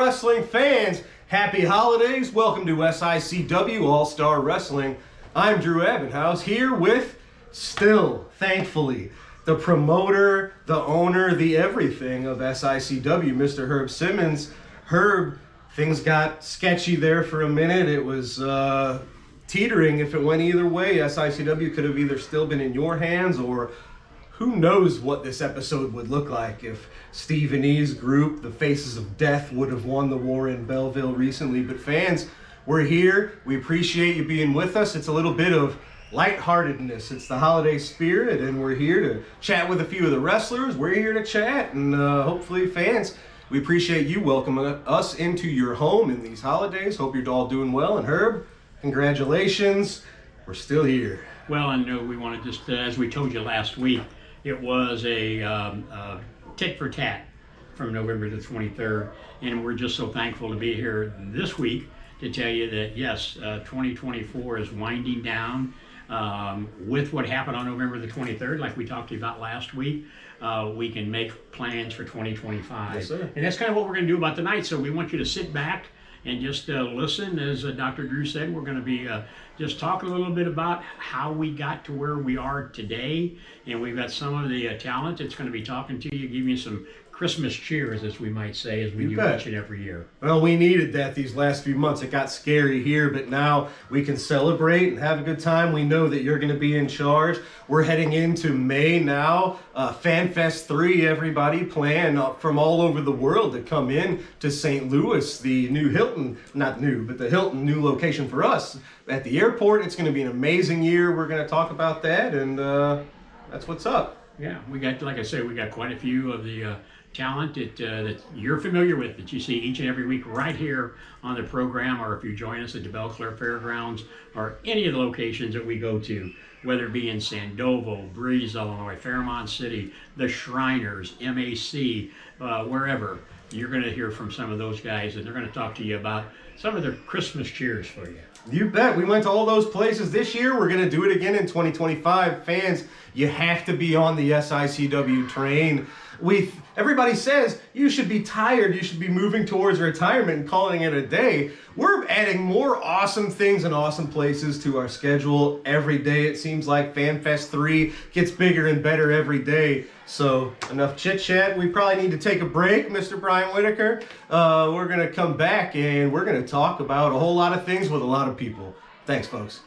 wrestling fans, happy holidays. Welcome to SICW All-Star Wrestling. I'm Drew Ebenhouse here with, still, thankfully, the promoter, the owner, the everything of SICW, Mr. Herb Simmons. Herb, things got sketchy there for a minute. It was teetering if it went either way. SICW could have either still been in your hands, or who knows what this episode would look like if Stephen E's group, the Faces of Death, would have won the war in Belleville recently. But fans, we're here. We appreciate you being with us. It's a little bit of lightheartedness. It's the holiday spirit, and we're here to chat with a few of the wrestlers. We're here to chat, and hopefully, fans, we appreciate you welcoming us into your home in these holidays. Hope you're all doing well. And Herb, congratulations. We're still here. Well, and we want to just, as we told you last week, it was a tit for tat from November the 23rd, and we're just so thankful to be here this week to tell you that yes, 2024 is winding down with what happened on November the 23rd, like we talked about last week. We can make plans for 2025. Yes, sir. And that's kind of what we're going to do about tonight. So we want you to sit back and just listen. As Dr. Drew said, we're going to be just talking a little bit about how we got to where we are today. And we've got some of the talent that's going to be talking to you, giving you some Christmas cheers, as we might say, as we do each and every year. Well, we needed that these last few months. It got scary here, but now we can celebrate and have a good time. We know that you're going to be in charge. We're heading into May now. FanFest 3, everybody plan from all over the world to come in to St. Louis, the new Hilton, not new, but the Hilton new location for us at the airport. It's going to be an amazing year. We're going to talk about that, and that's what's up. Yeah, we got, like I said, we got quite a few of the talent that you're familiar with, that you see each and every week right here on the program, or if you join us at the Belle Claire Fairgrounds or any of the locations that we go to, whether it be in Sandoval, Breeze, Illinois, Fairmont City, the Shriners, MAC, wherever. You're going to hear from some of those guys, and they're going to talk to you about some of their Christmas cheers for you. You bet. We went to all those places this year. We're going to do it again in 2025. Fans, you have to be on the SICW train. Everybody says you should be tired, you should be moving towards retirement and calling it a day. We're adding more awesome things and awesome places to our schedule every day. It seems like FanFest 3 gets bigger and better every day. So enough chit chat. We probably need to take a break, Mr. Brian Whitaker. We're going to come back and we're going to talk about a whole lot of things with a lot of people. Thanks, folks.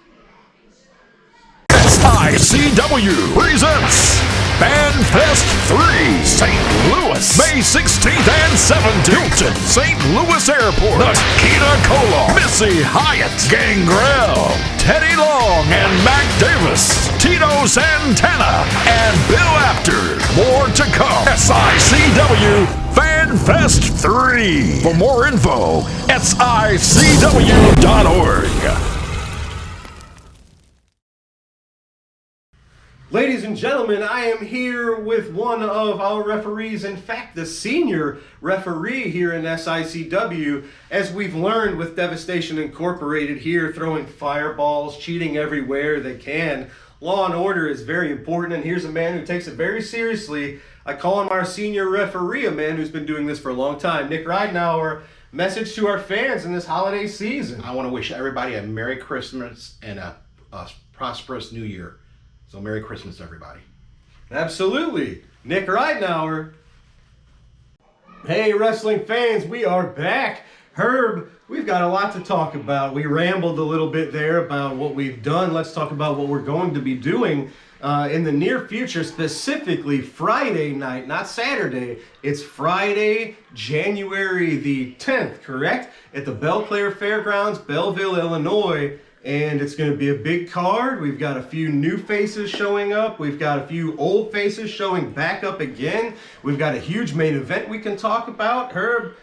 SICW presents FanFest 3, St. Louis, May 16th and 17th. Hilton, St. Louis Airport, the Keena Cola, Missy Hyatt, Gangrel, Teddy Long and Mac Davis, Tito Santana, and Bill Apter. More to come. SICW FanFest 3. For more info, SICW.org. Ladies and gentlemen, I am here with one of our referees, in fact, the senior referee here in SICW. As we've learned with Devastation Incorporated here, throwing fireballs, cheating everywhere they can. Law and order is very important, and here's a man who takes it very seriously. I call him our senior referee, a man who's been doing this for a long time. Nick Ridenauer, message to our fans in this holiday season. I want to wish everybody a Merry Christmas and a prosperous New Year. So Merry Christmas, everybody. Absolutely. Nick Ridenauer. Hey, wrestling fans, we are back. Herb, we've got a lot to talk about. We rambled a little bit there about what we've done. Let's talk about what we're going to be doing in the near future, specifically Friday night, not Saturday. It's Friday, January the 10th, correct? At the Belle Claire Fairgrounds, Belleville, Illinois. And it's going to be a big card. We've got a few new faces showing up. We've got a few old faces showing back up again. We've got a huge main event we can talk about. Herb,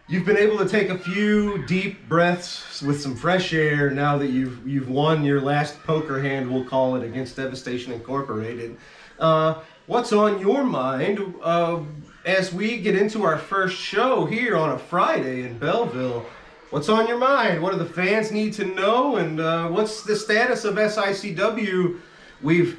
you've been able to take a few deep breaths with some fresh air now that you've won your last poker hand, we'll call it, against Devastation Incorporated. What's on your mind as we get into our first show here on a Friday in Belleville? What's on your mind? What do the fans need to know? And what's the status of SICW? We've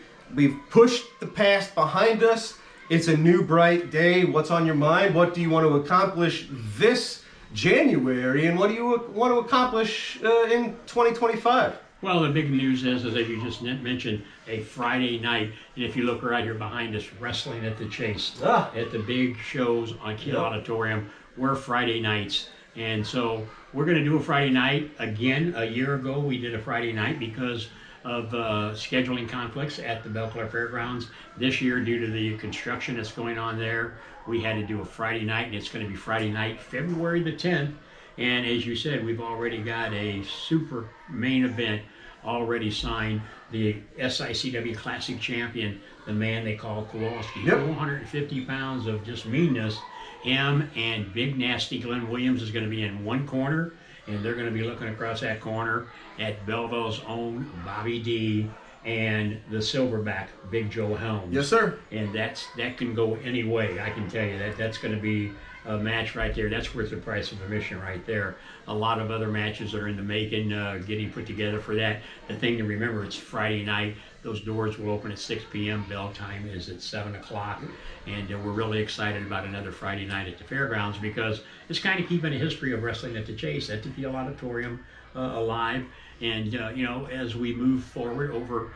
pushed the past behind us. It's a new bright day. What's on your mind? What do you want to accomplish this January, and what do you want to accomplish in 2025? Well, the big news is as you just mentioned, a Friday night. And if you look right here behind us, Wrestling at the Chase, at the big shows on Kiel Auditorium, we're Friday nights. And so we're going to do a Friday night again. A year ago, we did a Friday night because of scheduling conflicts at the Belle Claire Fairgrounds. This year, due to the construction that's going on there, we had to do a Friday night, and it's going to be Friday night, February the 10th. And as you said, we've already got a super main event already signed. The SICW Classic Champion, the man they call Kowalski, 450 pounds of just meanness. Him and Big Nasty Glenn Williams is going to be in one corner, and they're going to be looking across that corner at Belleville's own Bobby D and the Silverback, Big Joe Helms. Yes, sir. And that can go any way. I can tell you that's going to be a match right there. That's worth the price of admission right there. A lot of other matches are in the making, getting put together for that. The thing to remember, it's Friday night. Those doors will open at 6 p.m. Bell time is at 7 o'clock. And we're really excited about another Friday night at the fairgrounds because it's kind of keeping a history of Wrestling at the Chase at the Kiel Auditorium alive. And, as we move forward over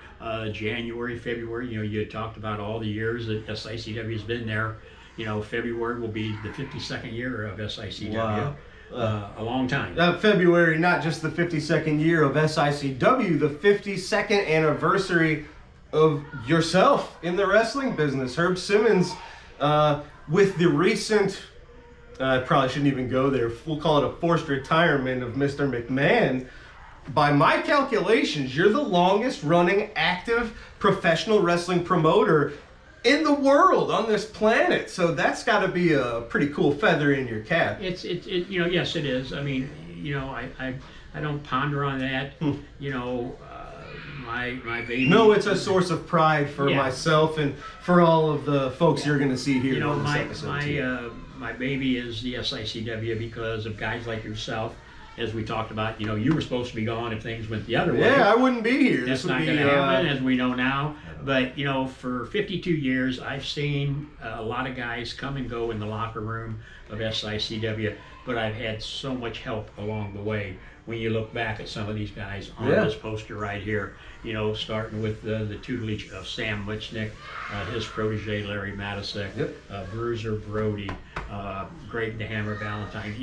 January, February, you had talked about all the years that SICW has been there. February will be the 52nd year of SICW. Wow. A long time. February, not just the 52nd year of SICW, the 52nd anniversary of yourself in the wrestling business. Herb Simmons, with the recent, I probably shouldn't even go there, we'll call it a forced retirement of Mr. McMahon. By my calculations, you're the longest running active professional wrestling promoter in the world on this planet. So that's got to be a pretty cool feather in your cap. Yes, it is. I mean, I don't ponder on that. My baby. No, it's a source of pride for myself and for all of the folks you're going to see here. My baby is the SICW because of guys like yourself. As we talked about, you were supposed to be gone if things went the other way. Yeah, I wouldn't be here. That's not going to happen, as we know now. But, for 52 years, I've seen a lot of guys come and go in the locker room of SICW, but I've had so much help along the way. When you look back at some of these guys on this poster right here, starting with the tutelage of Sam Muchnick, his protege Larry Matisek, Bruiser Brody, Greg the Hammer Valentine.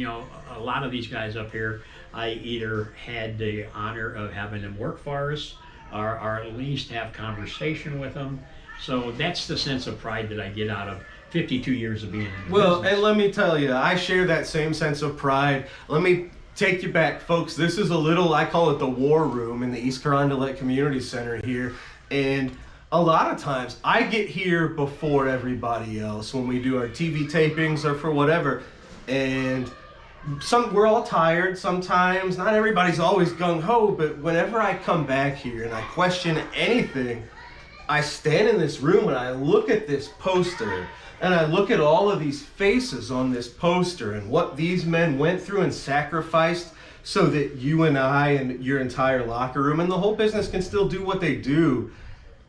A lot of these guys up here, I either had the honor of having them work for us or at least have conversation with them. So that's the sense of pride that I get out of 52 years of being in the business. And let me tell you, I share that same sense of pride. Let me take you back, folks. This is a little, I call it the war room in the East Carondelet Community Center here. And a lot of times I get here before everybody else when we do our TV tapings or for whatever. And we're all tired sometimes. Not everybody's always gung-ho, but whenever I come back here and I question anything, I stand in this room and I look at this poster and I look at all of these faces on this poster and what these men went through and sacrificed so that you and I and your entire locker room and the whole business can still do what they do.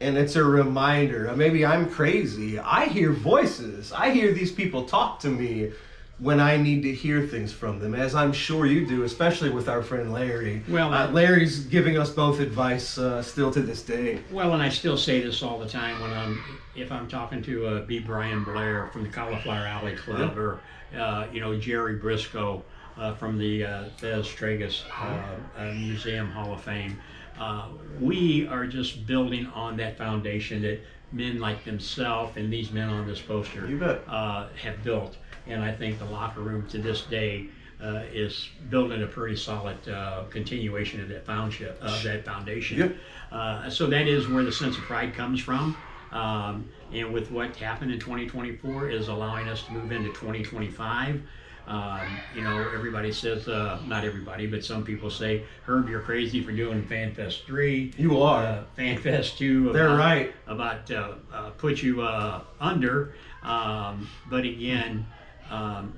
And it's a reminder. Maybe I'm crazy. I hear voices. I hear these people talk to me when I need to hear things from them, as I'm sure you do, especially with our friend Larry. Well, Larry's giving us both advice still to this day. Well, and I still say this all the time if I'm talking to B. Brian Blair from the Cauliflower Alley Club, or Jerry Briscoe from the Thez Tragus Museum Hall of Fame. We are just building on that foundation that men like themselves and these men on this poster have built. And I think the locker room to this day is building a pretty solid continuation of that foundation. So that is where the sense of pride comes from. And with what happened in 2024 is allowing us to move into 2025. Everybody says, not everybody, but some people say, Herb, you're crazy for doing FanFest 3. You are. FanFest 2. They're right. About put you under. But again,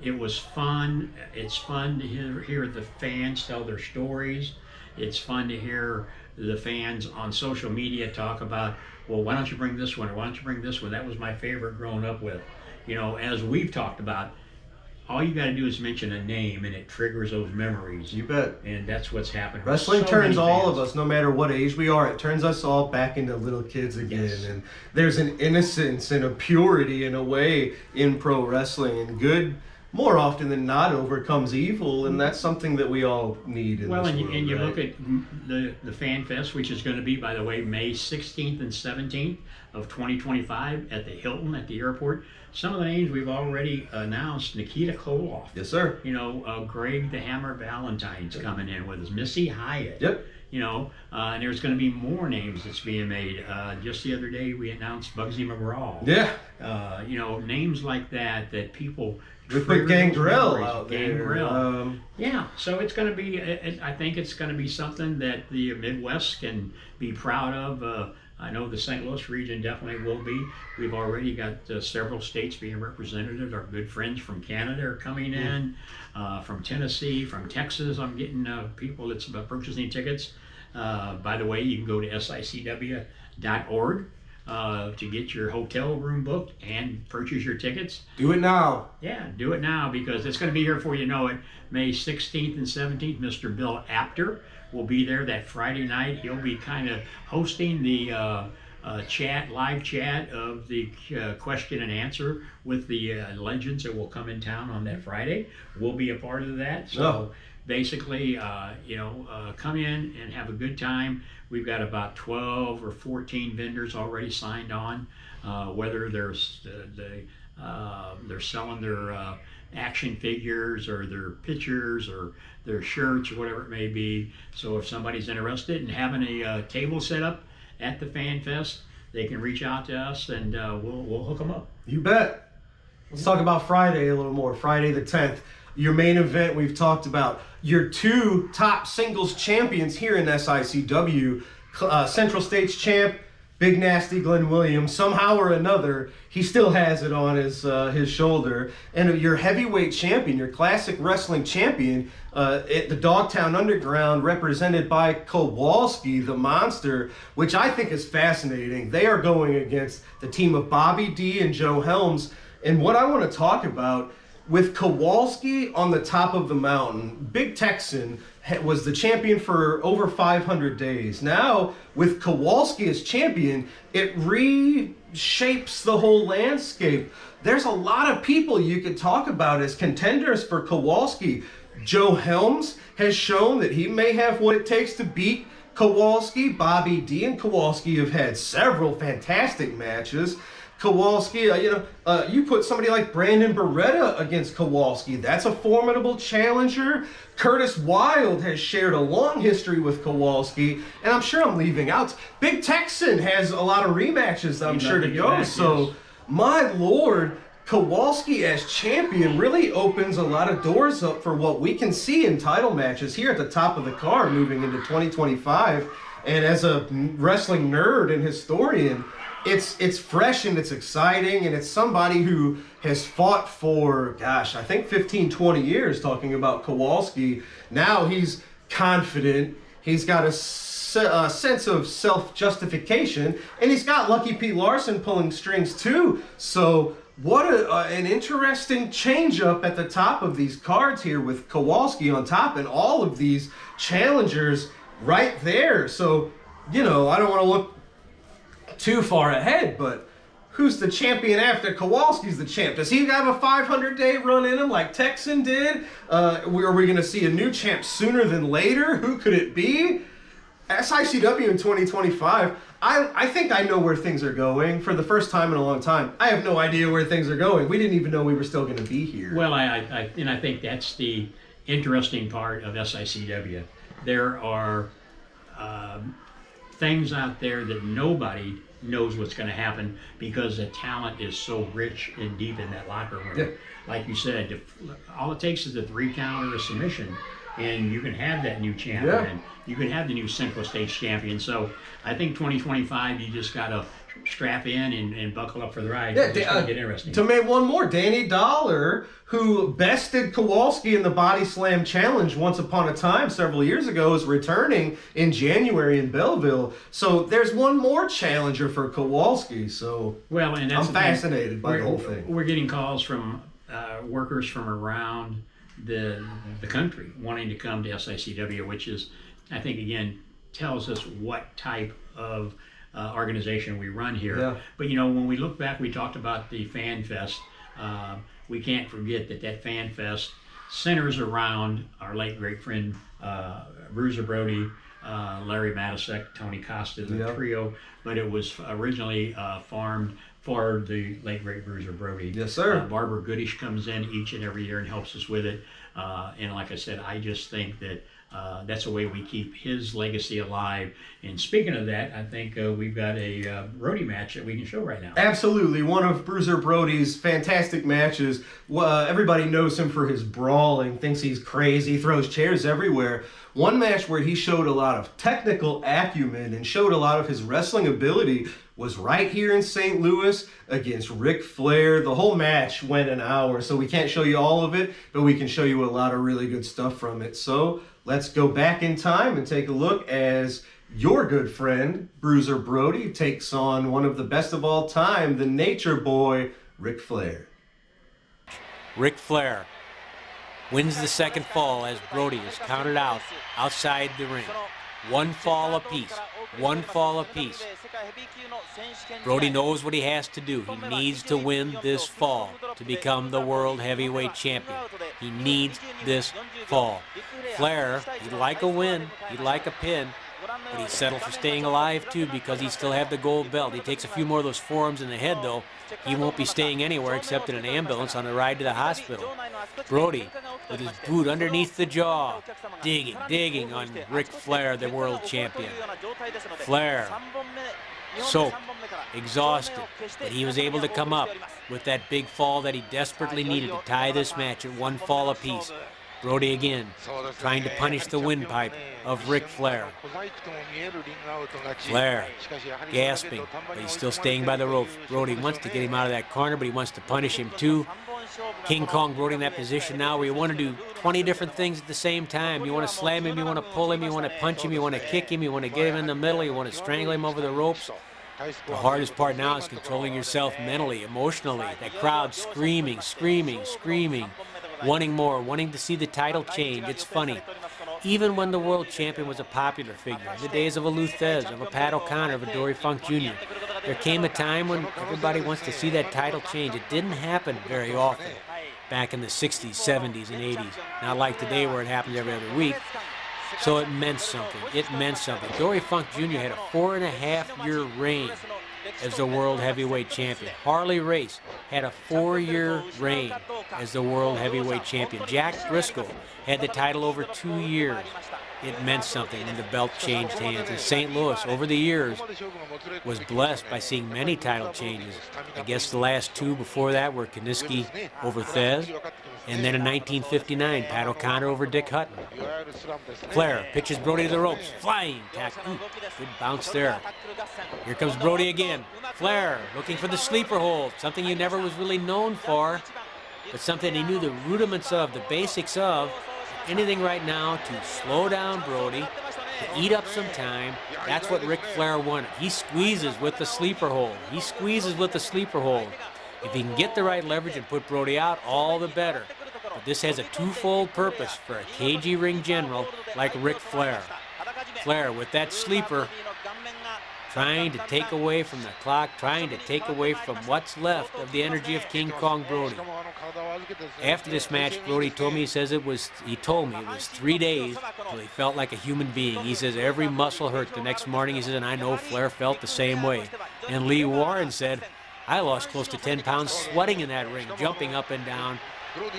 it was fun. It's fun to hear the fans tell their stories. It's fun to hear the fans on social media talk about, well, why don't you bring this one, or why don't you bring this one? That was my favorite growing up with. As we've talked about, all you got to do is mention a name, and it triggers those memories. You bet. And that's what's happened. Wrestling turns all of us, no matter what age we are, it turns us all back into little kids again. Yes. And there's an innocence and a purity in a way in pro wrestling. And good, more often than not, overcomes evil. And that's something that we all need in Well, this and world, you right? look at the FanFest, which is going to be, by the way, May 16th and 17th of 2025 at the Hilton at the airport. Some of the names we've already announced: Nikita Koloff. Yes, sir. You know, Greg the Hammer Valentine's coming in with us. Missy Hyatt. Yep. You know, and there's going to be more names that's being made. Just the other day, we announced Bugsy McGraw. Yeah. You know, names like that people. We put trigger those Gangrel memories. out there. Gangrel. Yeah, so it's going to be. I think it's going to be something that the Midwest can be proud of. I know the St. Louis region definitely will be. We've already got several states being represented. Our good friends from Canada are coming in, from Tennessee, from Texas. I'm getting people that's purchasing tickets. By the way, you can go to SICW.org to get your hotel room booked and purchase your tickets. Do it now. Yeah, do it now, because it's going to be here before you know it. May 16th and 17th, Mr. Bill Apter will be there that Friday night. He'll be kind of hosting the live chat of the question and answer with the legends that will come in town on that Friday. We'll be a part of that. So basically, come in and have a good time. We've got about 12 or 14 vendors already signed on, whether they're selling their action figures or their pictures or their shirts or whatever it may be. So if somebody's interested in having a table set up at the FanFest, they can reach out to us and we'll hook them up. You bet. Let's talk about Friday a little more. Friday the 10th. Your main event we've talked about. Your two top singles champions here in SICW, Central States champ, Big Nasty Glenn Williams. Somehow or another, he still has it on his shoulder. And your heavyweight champion, your classic wrestling champion, at the Dogtown Underground, represented by Kowalski, the Monster, which I think is fascinating. They are going against the team of Bobby D and Joe Helms. And what I want to talk about, with Kowalski on the top of the mountain, Big Texan was the champion for over 500 days. Now, with Kowalski as champion, it reshapes the whole landscape. There's a lot of people you could talk about as contenders for Kowalski. Joe Helms has shown that he may have what it takes to beat Kowalski. Bobby D and Kowalski have had several fantastic matches. Kowalski, you put somebody like Brandon Beretta against Kowalski. That's a formidable challenger. Curtis Wilde has shared a long history with Kowalski, and I'm sure I'm leaving out. Big Texan has a lot of rematches, I'm sure, to go. So, my Lord, Kowalski as champion really opens a lot of doors up for what we can see in title matches here at the top of the card moving into 2025. And as a wrestling nerd and historian, it's fresh and it's exciting, and it's somebody who has fought for, gosh, I think 15, 20 years, talking about Kowalski. Now he's confident, he's got a sense of self-justification, and he's got Lucky Pete Larson pulling strings too. So what an interesting change-up at the top of these cards here, with Kowalski on top and all of these challengers right there. So, I don't want to look too far ahead, but who's the champion after Kowalski's the champ? Does he have a 500-day run in him like Texan did? Are we going to see a new champ sooner than later? Who could it be? SICW in 2025, I think I know where things are going for the first time in a long time. I have no idea where things are going. We didn't even know we were still going to be here. Well, I think that's the interesting part of SICW. There are things out there that nobody knows what's going to happen, because the talent is so rich and deep in that locker room. Yeah. Like you said, all it takes is a 3 count or a submission, and you can have that new champion. Yeah. You can have the new Central States champion. So I think 2025, you just got to strap in and buckle up for the ride. Yeah, it's going to get interesting. To make one more, Danny Dollar, who bested Kowalski in the Body Slam Challenge once upon a time several years ago, is returning in January in Belleville. So there's one more challenger for Kowalski. So well, and that's I'm fascinated by the whole thing. We're getting calls from workers from around the country wanting to come to SICW, which is, I think, again, tells us what type of organization we run here. Yeah. But you know, when we look back, we talked about the FanFest. We can't forget that FanFest centers around our late great friend Bruiser Brody, Larry Matisek, Tony Costa, the trio. But it was originally farmed for the late great Bruiser Brody. Yes, sir. Barbara Goodish comes in each and every year and helps us with it. And like I said, I just think that that's the way we keep his legacy alive. And speaking of that, I think we've got a Brody match that we can show right now. Absolutely. One of Bruiser Brody's fantastic matches. Everybody knows him for his brawling, thinks he's crazy, throws chairs everywhere. One match where he showed a lot of technical acumen and showed a lot of his wrestling ability was right here in St. Louis against Ric Flair. The whole match went an hour, so we can't show you all of it, but we can show you a lot of really good stuff from it. So let's go back in time and take a look as your good friend, Bruiser Brody, takes on one of the best of all time, the Nature Boy, Ric Flair. Ric Flair wins the second fall as Brody is counted out outside the ring. One fall apiece. One fall apiece. Brody knows what he has to do. He needs to win this fall to become the World Heavyweight Champion. He needs this fall. Flair, he'd like a win. He'd like a pin. But he's settled for staying alive, too, because he still have the gold belt. He takes a few more of those forearms in the head, though. He won't be staying anywhere except in an ambulance on the ride to the hospital. Brody, with his boot underneath the jaw, digging on Ric Flair, the world champion. Flair, soaked, exhausted, but he was able to come up with that big fall that he desperately needed to tie this match at one fall apiece. Brody again, trying to punish the windpipe of Ric Flair. Flair, gasping, but he's still staying by the ropes. Brody wants to get him out of that corner, but he wants to punish him too. King Kong Brody in that position now where you want to do 20 different things at the same time. You want to slam him, you want to pull him, you want to punch him, you want to kick him, you want to get him in the middle, you want to strangle him over the ropes. The hardest part now is controlling yourself mentally, emotionally. That crowd screaming, wanting more, wanting to see the title change. It's funny. Even when the world champion was a popular figure, in the days of a Luthez, of a Pat O'Connor, of a Dory Funk Jr., there came a time when everybody wants to see that title change. It didn't happen very often back in the 60s, 70s, and 80s. Not like today where it happens every other week. So it meant something. It meant something. Dory Funk Jr. had a 4.5-year reign as the World Heavyweight Champion. Harley Race had a 4-year reign as the World Heavyweight Champion. Jack Briscoe had the title over 2 years. It meant something when the belt changed hands. And St. Louis, over the years, was blessed by seeing many title changes. I guess the last two before that were Kiniski over Thez, and then in 1959, Pat O'Connor over Dick Hutton. Flair pitches Brody to the ropes. Flying tackle. Good bounce there. Here comes Brody again. Flair looking for the sleeper hold, something he never was really known for, but something he knew the rudiments of, the basics of. Anything right now to slow down Brody, to eat up some time. That's what Ric Flair wanted. He squeezes with the sleeper hold. He squeezes with the sleeper hold. If he can get the right leverage and put Brody out, all the better. But this has a twofold purpose for a cagey ring general like Ric Flair. Flair with that sleeper, trying to take away from the clock, trying to take away from what's left of the energy of King Kong Brody. After this match, Brody told me, he told me it was 3 days till he felt like a human being. He says every muscle hurt the next morning. He says, and I know Flair felt the same way. And Lee Warren said, I lost close to 10 pounds sweating in that ring, jumping up and down,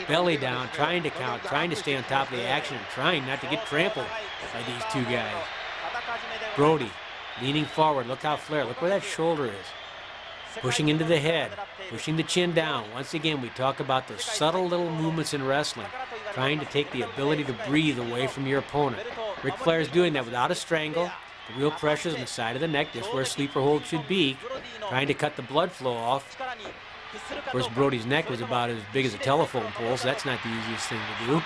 belly down, trying to count, trying to stay on top of the action, and trying not to get trampled by these two guys. Brody leaning forward. Look how Flair, look where that shoulder is. Pushing into the head, pushing the chin down. Once again, we talk about the subtle little movements in wrestling, trying to take the ability to breathe away from your opponent. Ric Flair is doing that without a strangle. The real pressure is on the side of the neck, just where a sleeper hold should be, trying to cut the blood flow off. Of course, Brody's neck was about as big as a telephone pole, so that's not the easiest thing to do.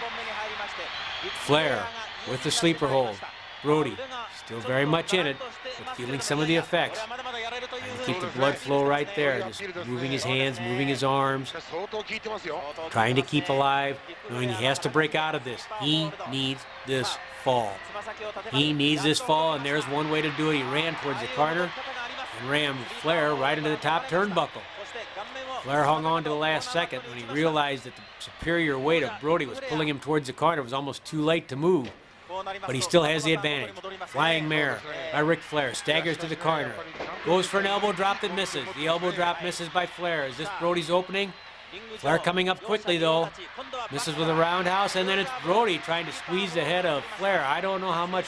Flair with the sleeper hold. Brody still very much in it, but feeling some of the effects. Trying to keep the blood flow right there, just moving his hands, moving his arms, trying to keep alive, knowing he has to break out of this. He needs this fall. He needs this fall, and there's one way to do it. He ran towards the corner and rammed Flair right into the top turnbuckle. Flair hung on to the last second when he realized that the superior weight of Brody was pulling him towards the corner. It was almost too late to move, but he still has the advantage. Flying mare by Ric Flair, staggers to the corner, goes for an elbow drop that misses. The elbow drop misses by Flair. Is this Brody's opening? Flair coming up quickly, though. Misses with a roundhouse, and then it's Brody trying to squeeze the head of Flair. I don't know how much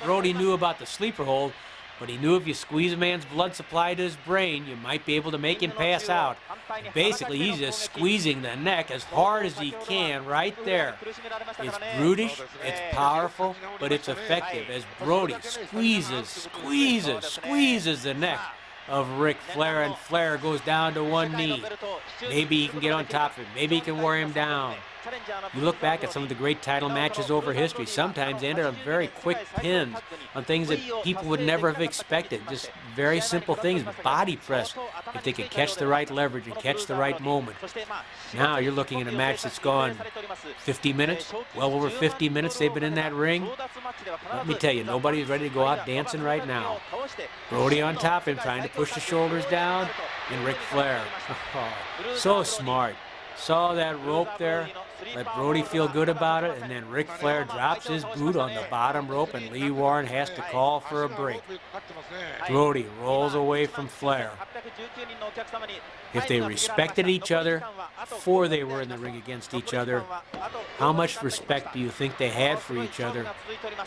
Brody knew about the sleeper hold, but he knew if you squeeze a man's blood supply to his brain, you might be able to make him pass out. And basically, he's just squeezing the neck as hard as he can right there. It's brutish, it's powerful, but it's effective as Brody squeezes the neck of Ric Flair, and Flair goes down to one knee. Maybe he can get on top of him. Maybe he can wear him down. You look back at some of the great title matches over history, sometimes they ended on very quick pins on things that people would never have expected. Just very simple things, body press, if they could catch the right leverage and catch the right moment. Now you're looking at a match that's gone 50 minutes, well over 50 minutes they've been in that ring. Let me tell you, nobody's ready to go out dancing right now. Brody on top of him, trying to push the shoulders down, and Ric Flair. Oh, so smart. Saw that rope there, let Brody feel good about it, and then Ric Flair drops his boot on the bottom rope, and Lee Warren has to call for a break. Brody rolls away from Flair. If they respected each other before they were in the ring against each other, how much respect do you think they had for each other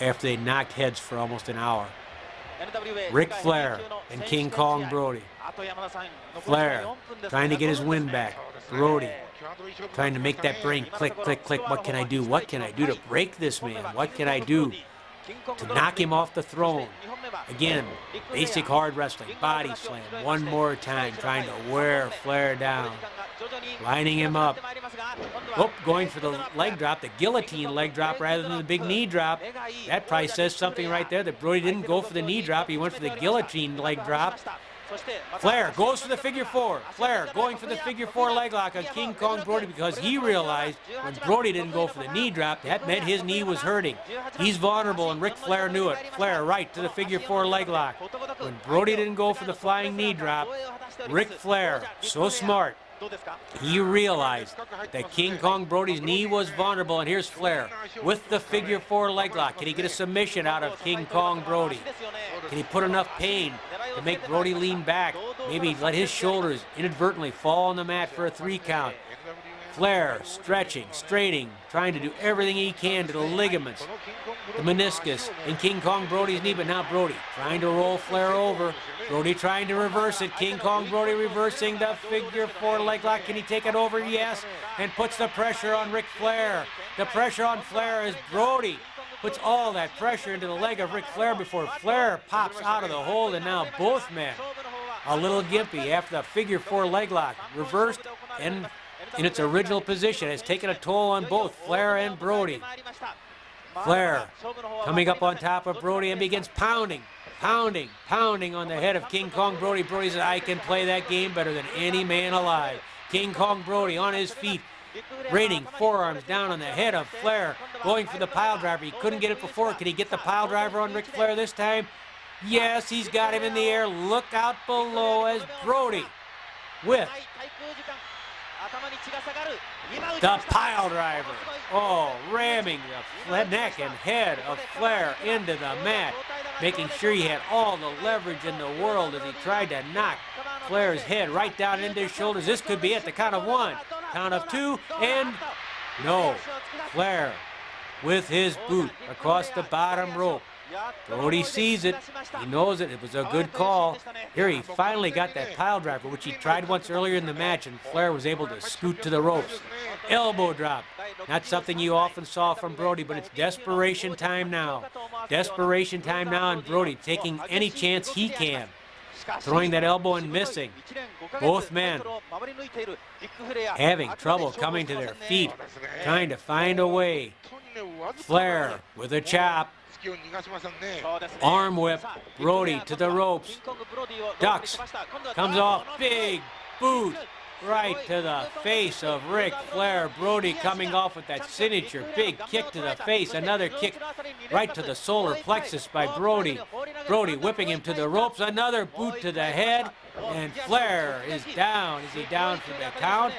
after they knocked heads for almost an hour? Ric Flair and King Kong Brody. Flair trying to get his win back. Brody trying to make that brain click, click, click. What can I do? What can I do to break this man? What can I do to knock him off the throne? Again, basic hard wrestling, body slam. One more time, trying to wear Flair down. Lining him up. Oh, going for the leg drop, the guillotine leg drop rather than the big knee drop. That probably says something right there that Brody didn't go for the knee drop. He went for the guillotine leg drop. Flair goes for the figure four. Flair going for the figure four leg lock on King Kong Brody because he realized when Brody didn't go for the knee drop, that meant his knee was hurting. He's vulnerable, and Ric Flair knew it. Flair right to the figure four leg lock. When Brody didn't go for the flying knee drop, Ric Flair, so smart, he realized that King Kong Brody's knee was vulnerable, and here's Flair with the figure four leg lock. Can he get a submission out of King Kong Brody? Can he put enough pain to make Brody lean back? Maybe let his shoulders inadvertently fall on the mat for a 3 count. Flair stretching, straightening, trying to do everything he can to the ligaments, the meniscus, and King Kong Brody's knee, but now Brody trying to roll Flair over. Brody trying to reverse it. King Kong Brody reversing the figure four leg lock. Can he take it over? Yes. And puts the pressure on Ric Flair. The pressure on Flair as Brody puts all that pressure into the leg of Ric Flair before Flair pops out of the hold, and now both men a little gimpy after the figure four leg lock. Reversed and in its original position has taken a toll on both Flair and Brody. Flair coming up on top of Brody and begins pounding on the head of King Kong Brody. Brody says, I can play that game better than any man alive. King Kong Brody on his feet, raining forearms down on the head of Flair, going for the pile driver. He couldn't get it before. Can he get the pile driver on Ric Flair this time? Yes, he's got him in the air. Look out below as Brody with the pile driver. Oh, ramming the neck and head of Flair into the mat, making sure he had all the leverage in the world as he tried to knock Flair's head right down into his shoulders. This could be it. The count of 1, count of 2, and no. Flair with his boot across the bottom rope. Brody sees it. He knows it. It was a good call. Here he finally got that pile driver, which he tried once earlier in the match, and Flair was able to scoot to the ropes. Elbow drop. Not something you often saw from Brody, but it's desperation time now. Desperation time now, and Brody taking any chance he can. Throwing that elbow and missing. Both men having trouble coming to their feet, trying to find a way. Flair with a chop. Arm whip, Brody to the ropes, ducks, comes off, big boot, right to the face of Ric Flair. Brody coming off with that signature big kick to the face, another kick right to the solar plexus by Brody. Brody whipping him to the ropes, another boot to the head, and Flair is down. Is he down for the count?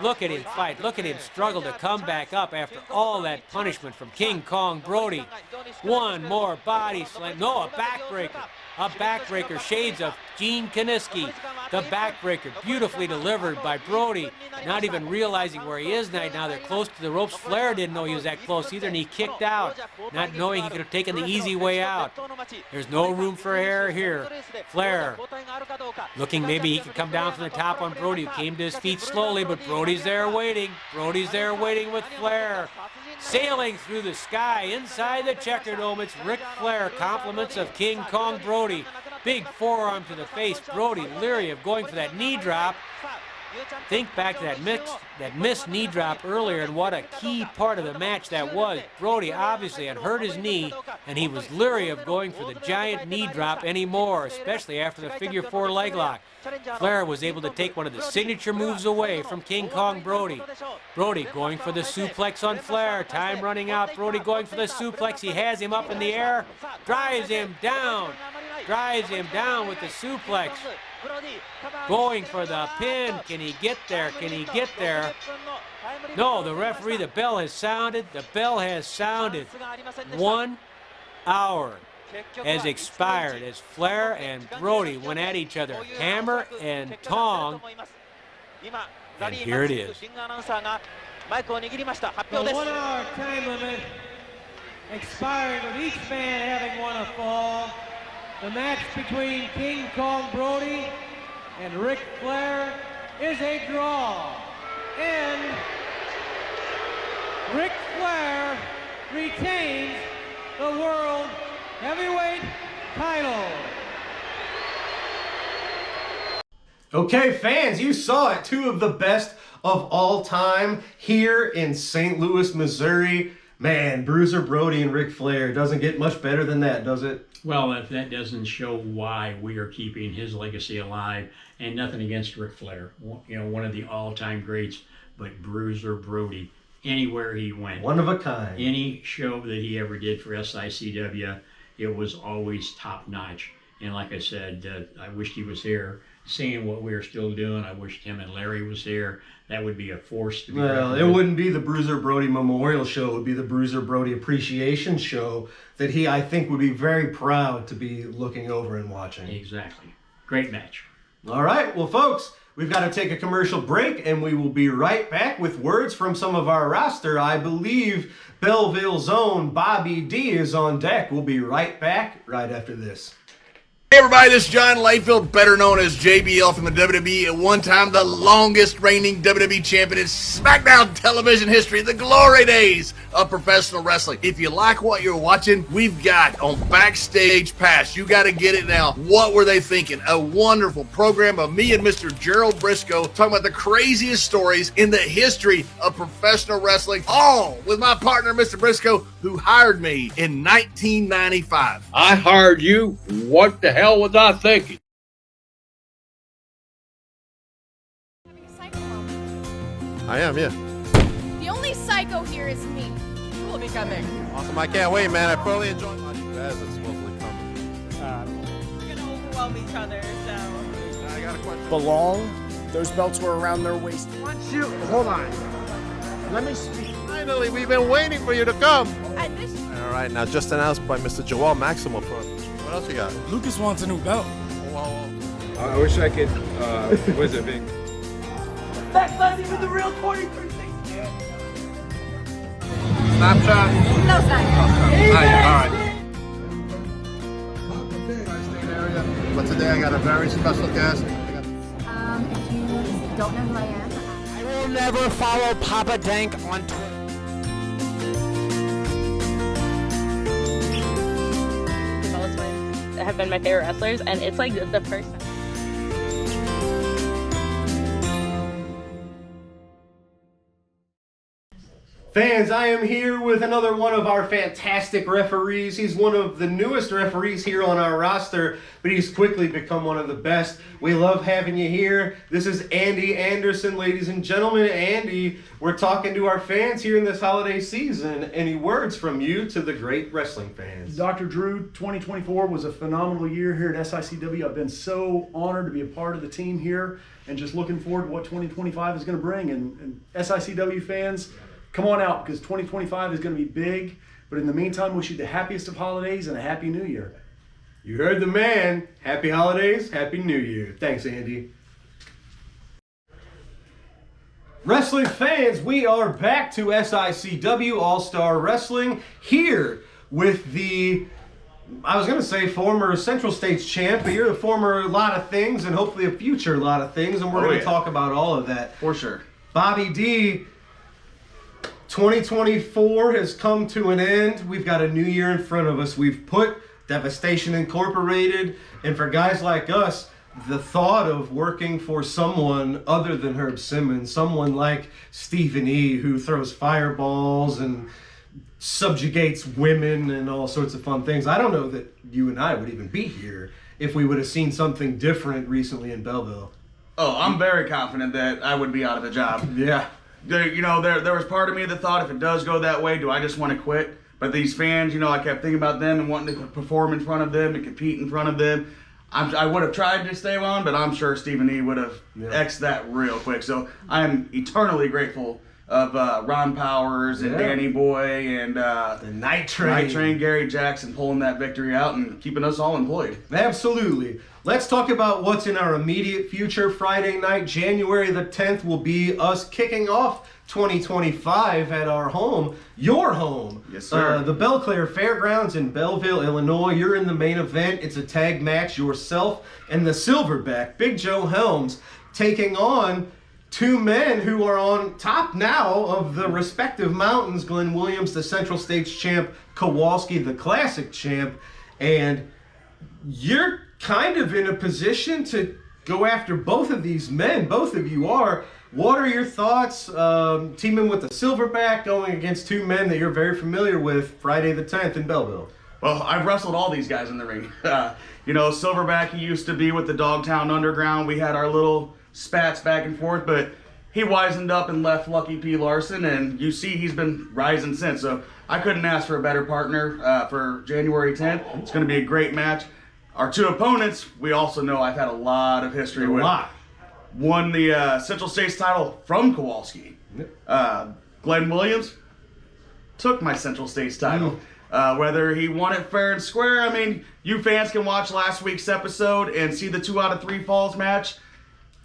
Look at him fight. Look at him struggle to come back up after all that punishment from King Kong Brody. One more body slam. No, a backbreaker. A backbreaker. Shades of Gene Kiniski. The backbreaker. Beautifully delivered by Brody. Not even realizing where he is now. They're close to the ropes. Flair didn't know he was that close either, and he kicked out, not knowing he could have taken the easy way out. There's no room for error here. Flair looking maybe he could come down from the top on Brody, who came to his feet slowly, but Brody's there waiting. Brody's there waiting with Flair. Sailing through the sky inside the Checker Dome, it's Ric Flair. Compliments of King Kong Brody. Big forearm to the face. Brody leery of going for that knee drop. Think back to that missed knee drop earlier and what a key part of the match that was. Brody obviously had hurt his knee, and he was leery of going for the giant knee drop anymore, especially after the figure 4 leg lock. Flair was able to take one of the signature moves away from King Kong Brody. Brody going for the suplex on Flair. Time running out. Brody going for the suplex. He has him up in the air. Drives him down. Drives him down with the suplex. Going for the pin. Can he get there? Can he get there? No, the referee, the bell has sounded. The bell has sounded. 1 hour has expired as Flair and Brody went at each other, hammer and tong, and here it is. The 1 hour time limit expired with each man having won a fall. The match between King Kong Brody and Ric Flair is a draw, and Ric Flair retains the World Heavyweight title. Okay, fans, you saw it. 2 of the best of all time here in St. Louis, Missouri. Man, Bruiser Brody and Ric Flair. Doesn't get much better than that, does it? Well, if that doesn't show why we are keeping his legacy alive, and nothing against Ric Flair, you know, one of the all-time greats, but Bruiser Brody, anywhere he went, one of a kind. Any show that he ever did for SICW, it was always top-notch. And like I said, I wished he was here, seeing what we are still doing. I wished him and Larry was here. That would be a force to be reckoned with. It wouldn't be the Bruiser Brody Memorial Show. It would be the Bruiser Brody Appreciation Show that he, I think, would be very proud to be looking over and watching. Exactly. Great match. All right. Well, folks, we've got to take a commercial break, and we will be right back with words from some of our roster. I believe Belleville's own Bobby D is on deck. We'll be right back right after this. Hey everybody, this is John Layfield, better known as JBL from the WWE, at one time the longest reigning WWE champion in SmackDown television history, the glory days of professional wrestling. If you like what you're watching, we've got on Backstage Pass, you got to get it now. What were they thinking? A wonderful program of me and Mr. Gerald Briscoe talking about the craziest stories in the history of professional wrestling, all with my partner, Mr. Briscoe, who hired me in 1995. I hired you. What the hell was I thinking? I am, yeah. The only psycho here is me. Who will be coming? Awesome, I can't wait, man. I thoroughly enjoyed watching you guys. It's supposedly coming. We're gonna overwhelm each other, so. I got a question. Belong? Those belts were around their waist. Hold on. Let me speak. Finally, we've been waiting for you to come. All right, now just announced by Mr. Joel Maximo. What else you got? Lucas wants a new belt. Whoa. I wish I could, what is it, Big? That's not even the real 23 thing. Snapchat? No Snapchat. All right. But today I got a very special guest. If you don't know who I am, I will never follow Papa Dank on Twitter. Have been my favorite wrestlers, and it's like the first time. Fans, I am here with another one of our fantastic referees. He's one of the newest referees here on our roster, but he's quickly become one of the best. We love having you here. This is Andy Anderson, ladies and gentlemen. Andy, we're talking to our fans here in this holiday season. Any words from you to the great wrestling fans? Dr. Drew, 2024 was a phenomenal year here at SICW. I've been so honored to be a part of the team here and just looking forward to what 2025 is going to bring. And SICW fans, come on out, because 2025 is going to be big. But in the meantime, wish you the happiest of holidays and a happy new year. You heard the man. Happy holidays, happy new year. Thanks, Andy. Wrestling fans, we are back to SICW All-Star Wrestling here with the, I was going to say former Central States champ, but you're the former lot of things and hopefully a future lot of things, and we're going to talk about all of that. For sure. Bobby D, 2024 has come to an end. We've got a new year in front of us. We've put Devastation Incorporated, and for guys like us, the thought of working for someone other than Herb Simmons, someone like Stephen E., who throws fireballs and subjugates women and all sorts of fun things. I don't know that you and I would even be here if we would have seen something different recently in Belleville. Oh, I'm very confident that I would be out of a job. Yeah. There was part of me that thought if it does go that way, do I just want to quit? But these fans, I kept thinking about them and wanting to perform in front of them and compete in front of them. I would have tried to stay on, but I'm sure Stephen E. would have X'd that real quick. So I am eternally grateful of Ron Powers and Danny Boy and the Night Train, Gary Jackson pulling that victory out and keeping us all employed. Absolutely. Let's talk about what's in our immediate future. Friday night, January the 10th, will be us kicking off 2025 at our home, your home. Yes, sir. The Belle Claire Fairgrounds in Belleville, Illinois. You're in the main event. It's a tag match, yourself and the Silverback, Big Joe Helms, taking on two men who are on top now of the respective mountains. Glenn Williams, the Central States champ, Kowalski, the Classic champ, and you're kind of in a position to go after both of these men. Both of you are. What are your thoughts teaming with the Silverback, going against two men that you're very familiar with Friday the 10th in Belleville? Well, I've wrestled all these guys in the ring. Silverback, he used to be with the Dogtown Underground. We had our little spats back and forth, but he wisened up and left Lucky P. Larson, and you see he's been rising since. So I couldn't ask for a better partner for January 10th. It's going to be a great match. Our two opponents, we also know I've had a lot of history with. Won the Central States title from Kowalski. Glenn Williams took my Central States title. Whether he won it fair and square, I mean, you fans can watch last week's episode and see the 2 out of 3 falls match.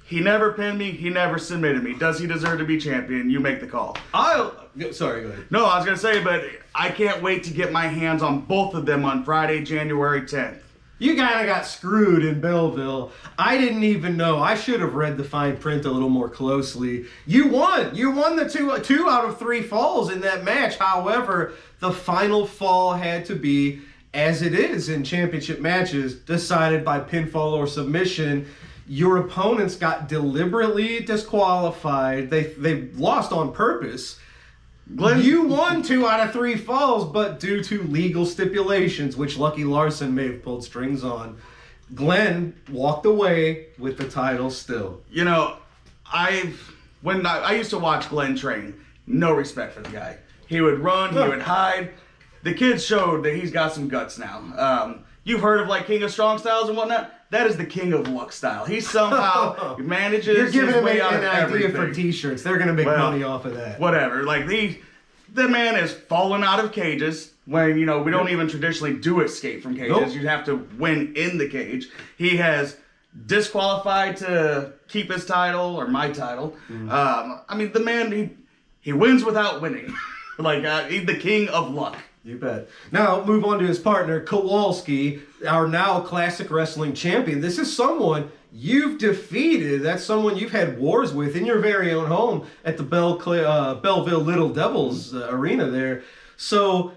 He never pinned me. He never submitted me. Does he deserve to be champion? You make the call. Sorry, go ahead. No, I was going to say, but I can't wait to get my hands on both of them on Friday, January 10th. You kind of got screwed in Belleville. I didn't even know. I should have read the fine print a little more closely. You won. You won the 2 out of 3 falls in that match. However, the final fall had to be, as it is in championship matches, decided by pinfall or submission. Your opponents got deliberately disqualified. They lost on purpose. Glenn, you won 2 out of 3 falls, but due to legal stipulations, which Lucky Larson may have pulled strings on, Glenn walked away with the title still. I used to watch Glenn train. No respect for the guy. He would run, he would hide. The kid showed that he's got some guts now. You've heard of King of Strong Styles and whatnot. That is the King of Luck style. He somehow manages. You're giving him way an out of idea everything. for T-shirts. They're going to make money off of that. Whatever. The man has fallen out of cages when we don't even traditionally do escape from cages. Nope. You have to win in the cage. He has disqualified to keep his title or my title. The man he wins without winning. He's the King of Luck. You bet. Now, move on to his partner, Kowalski, our now Classic Wrestling champion. This is someone you've defeated. That's someone you've had wars with in your very own home at the Belleville Little Devils arena there. So,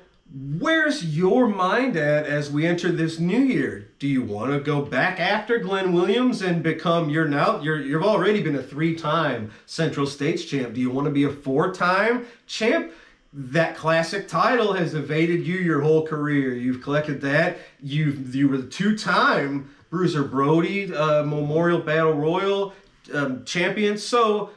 where's your mind at as we enter this new year? Do you want to go back after Glenn Williams and become you've already been a 3-time Central States champ. Do you want to be a 4-time champ? that classic title has evaded you your whole career. You've collected that. You were the 2-time Bruiser Brody Memorial Battle Royal champion. So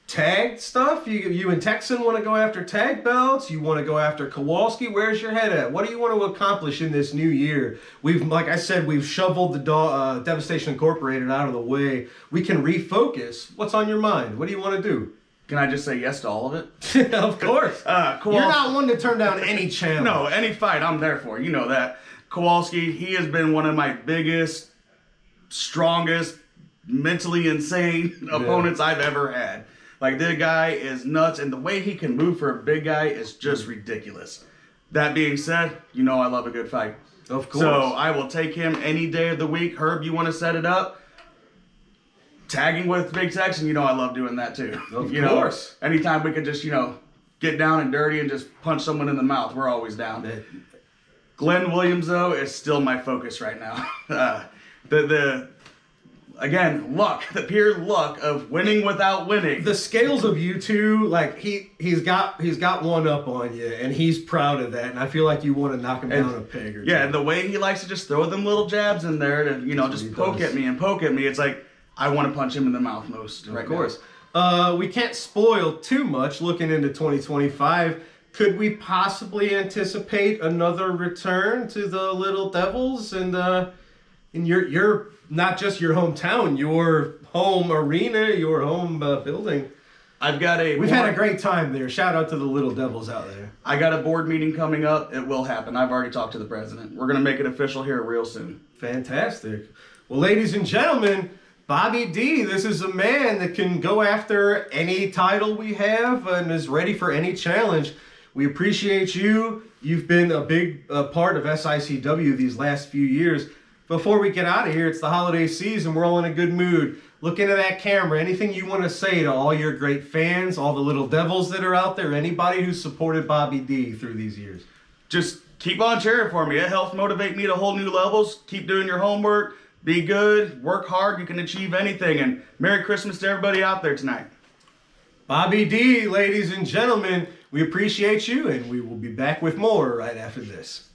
tag stuff, you and Texan want to go after tag belts. You want to go after Kowalski. Where's your head at? What do you want to accomplish in this new year? Like I said, we've shoveled the Devastation Incorporated out of the way. We can refocus. What's on your mind? What do you want to do? Can I just say yes to all of it? Of course. Kowalski, you're not one to turn down any challenge. No, any fight I'm there for. You know that. Kowalski, he has been one of my biggest, strongest, mentally insane opponents I've ever had. Like, the guy is nuts, and the way he can move for a big guy is just ridiculous. That being said, you know I love a good fight. Of course. So I will take him any day of the week. Herb, you want to set it up? Tagging with Big Texan, you know I love doing that too. Of course. Anytime we could just, get down and dirty and just punch someone in the mouth, we're always down. Glenn Williams, though, is still my focus right now. Again, luck, the pure luck of winning without winning. The scales of you two, like he's got one up on you, and he's proud of that. And I feel like you want to knock him down a peg or two. Yeah, and the way he likes to just throw them little jabs in there to just poke at me. It's like I want to punch him in the mouth most. Of course. We can't spoil too much looking into 2025. Could we possibly anticipate another return to the Little Devils and in your not just your hometown, your home arena, your home building? We've had a great time there. Shout out to the Little Devils out there. I got a board meeting coming up. It will happen. I've already talked to the president. We're going to make it official here real soon. Fantastic. Well, ladies and gentlemen, Bobby D, this is a man that can go after any title we have and is ready for any challenge. We appreciate you. You've been a big part of SICW these last few years. Before we get out of here, it's the holiday season. We're all in a good mood. Look into that camera. Anything you want to say to all your great fans, all the Little Devils that are out there, anybody who's supported Bobby D through these years? Just keep on cheering for me. It helps motivate me to whole new levels. Keep doing your homework. Be good. Work hard. You can achieve anything. And Merry Christmas to everybody out there tonight. Bobby D, ladies and gentlemen, we appreciate you, and we will be back with more right after this.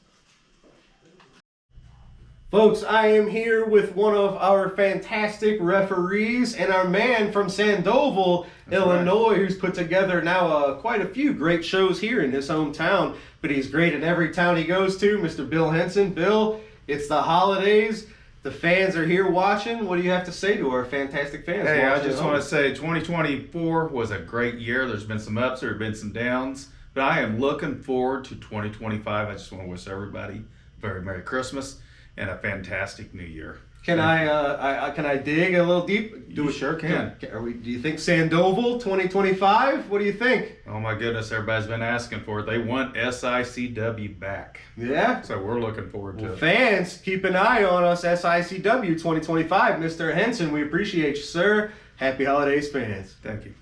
Folks, I am here with one of our fantastic referees and our man from Sandoval, Illinois, who's put together now quite a few great shows here in his hometown, but he's great in every town he goes to, Mr. Bill Henson. Bill, it's the holidays. The fans are here watching. What do you have to say to our fantastic fans? Hey, I just want to say 2024 was a great year. There's been some ups, there have been some downs, but I am looking forward to 2025. I just want to wish everybody a very Merry Christmas and a fantastic New Year. Can I dig a little deep? Do it, sure can. Do you think Sandoval 2025? What do you think? Oh my goodness, everybody's been asking for it. They want SICW back. Yeah. So we're looking forward to it. Fans, keep an eye on us, SICW 2025. Mr. Henson, we appreciate you, sir. Happy holidays, fans. Thank you.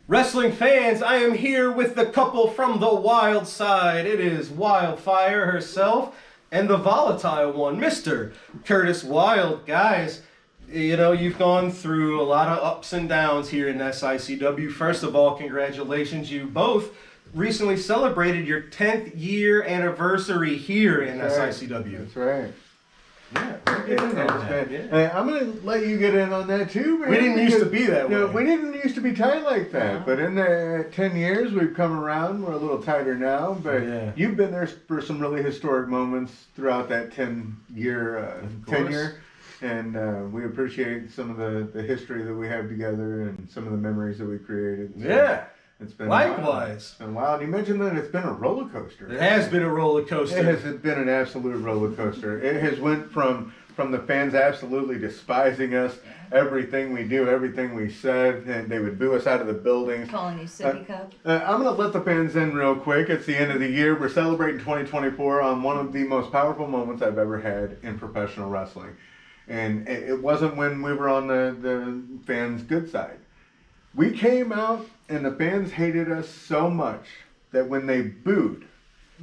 Wrestling fans, I am here with the couple from the wild side. It is Wildfire herself and the volatile one, Mr. Curtis Wild. Guys, you've gone through a lot of ups and downs here in SICW. First of all, congratulations. You both recently celebrated your 10th year anniversary here in SICW. That's right. Yeah, I'm going to let you get in on that too, man. We didn't used to be that way. We didn't used to be tight like that. But in the 10 years, we've come around. We're a little tighter now. But you've been there for some really historic moments throughout that 10-year tenure. And we appreciate some of the history that we have together and some of the memories that we created. So it's been likewise. And wow, you mentioned that it's been a roller coaster. It has been a roller coaster. It has been an absolute roller coaster. It has went from the fans absolutely despising us, everything we do, everything we said, and they would boo us out of the buildings. Calling you Sippy Cup. I'm going to let the fans in real quick. It's the end of the year. We're celebrating 2024 on one of the most powerful moments I've ever had in professional wrestling. And it wasn't when we were on the fans' good side. We came out and the fans hated us so much that when they booed,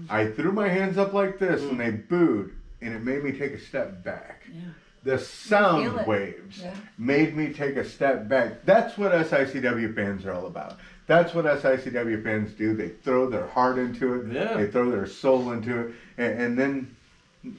I threw my hands up like this and they booed, and it made me take a step back. Yeah. The sound waves made me take a step back. That's what SICW fans are all about. That's what SICW fans do. They throw their heart into it. Yeah. They throw their soul into it, and then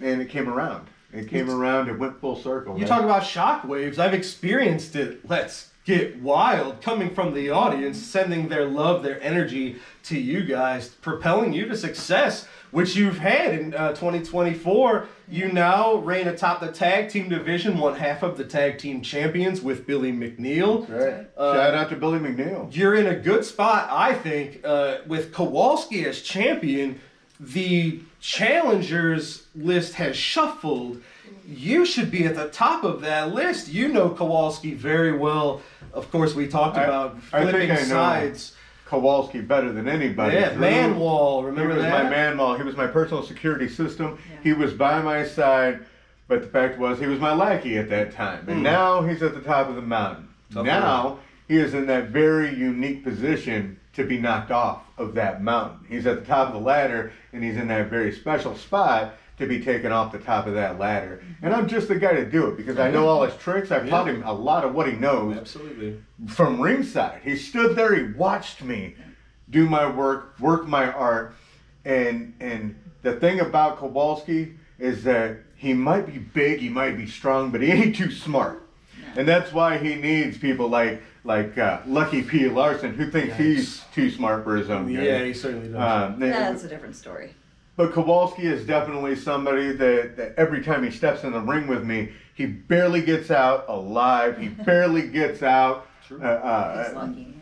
it came around. It came around. It went full circle. You talk about shockwaves. I've experienced it. Let's get wild. Coming from the audience, sending their love, their energy to you guys, propelling you to success, which you've had in 2024. You now reign atop the tag team division, one half of the tag team champions with Billy McNeil. Right. Shout out to Billy McNeil. You're in a good spot, I think, with Kowalski as champion. The challengers list has shuffled. You should be at the top of that list. You know Kowalski very well. Of course, we talked about flipping sides. Kowalski better than anybody. Yeah, man wall. Remember that? He was my man wall. He was my personal security system. Yeah. He was by my side, but the fact was he was my lackey at that time. And now he's at the top of the mountain. Now he is in that very unique position to be knocked off of that mountain. He's at the top of the ladder, and he's in that very special spot to be taken off the top of that ladder. And I'm just the guy to do it because I know all his tricks. I've taught him a lot of what he knows. Absolutely. From ringside. He stood there, he watched me do my work my art. And the thing about Kowalski is that he might be big, he might be strong, but he ain't too smart. And that's why he needs people like Lucky P. Larson, who thinks he's too smart for his own game. Yeah, he certainly does. That's a different story. But Kowalski is definitely somebody that every time he steps in the ring with me, he barely gets out alive. He barely gets out. He's lucky,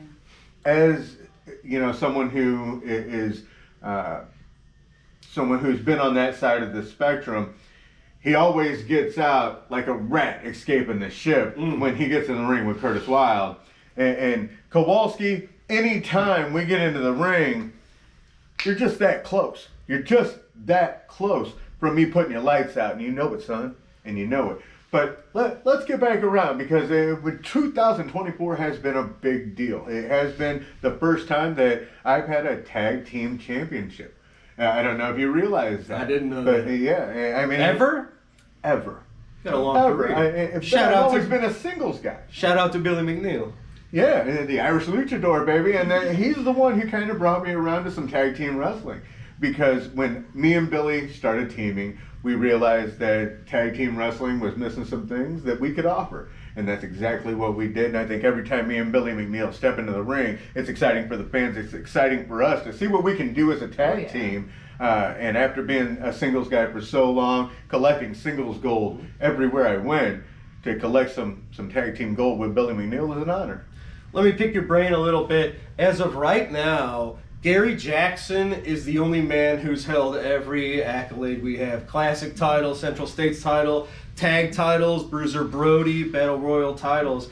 As you know, someone who is someone who's been on that side of the spectrum, he always gets out like a rat escaping the ship when he gets in the ring with Curtis Wilde. And Kowalski, anytime we get into the ring, you're just that close. You're just that close from me putting your lights out, and you know it, son, and you know it. But let's get back around because 2024 has been a big deal. It has been the first time that I've had a tag team championship. I don't know if you realize that. I didn't know but, that. Yeah, I mean, Ever? Got a long career. I've always been a singles guy. Shout out to Billy McNeil. Yeah, the Irish Luchador, baby. And he's the one who kind of brought me around to some tag team wrestling. Because when me and Billy started teaming, we realized that tag team wrestling was missing some things that we could offer. And that's exactly what we did. And I think every time me and Billy McNeil step into the ring, it's exciting for the fans. It's exciting for us to see what we can do as a tag team. And after being a singles guy for so long, collecting singles gold everywhere I went, to collect some tag team gold with Billy McNeil is an honor. Let me pick your brain a little bit. As of right now, Gary Jackson is the only man who's held every accolade we have. Classic title, Central States title, tag titles, Bruiser Brody, Battle Royal titles.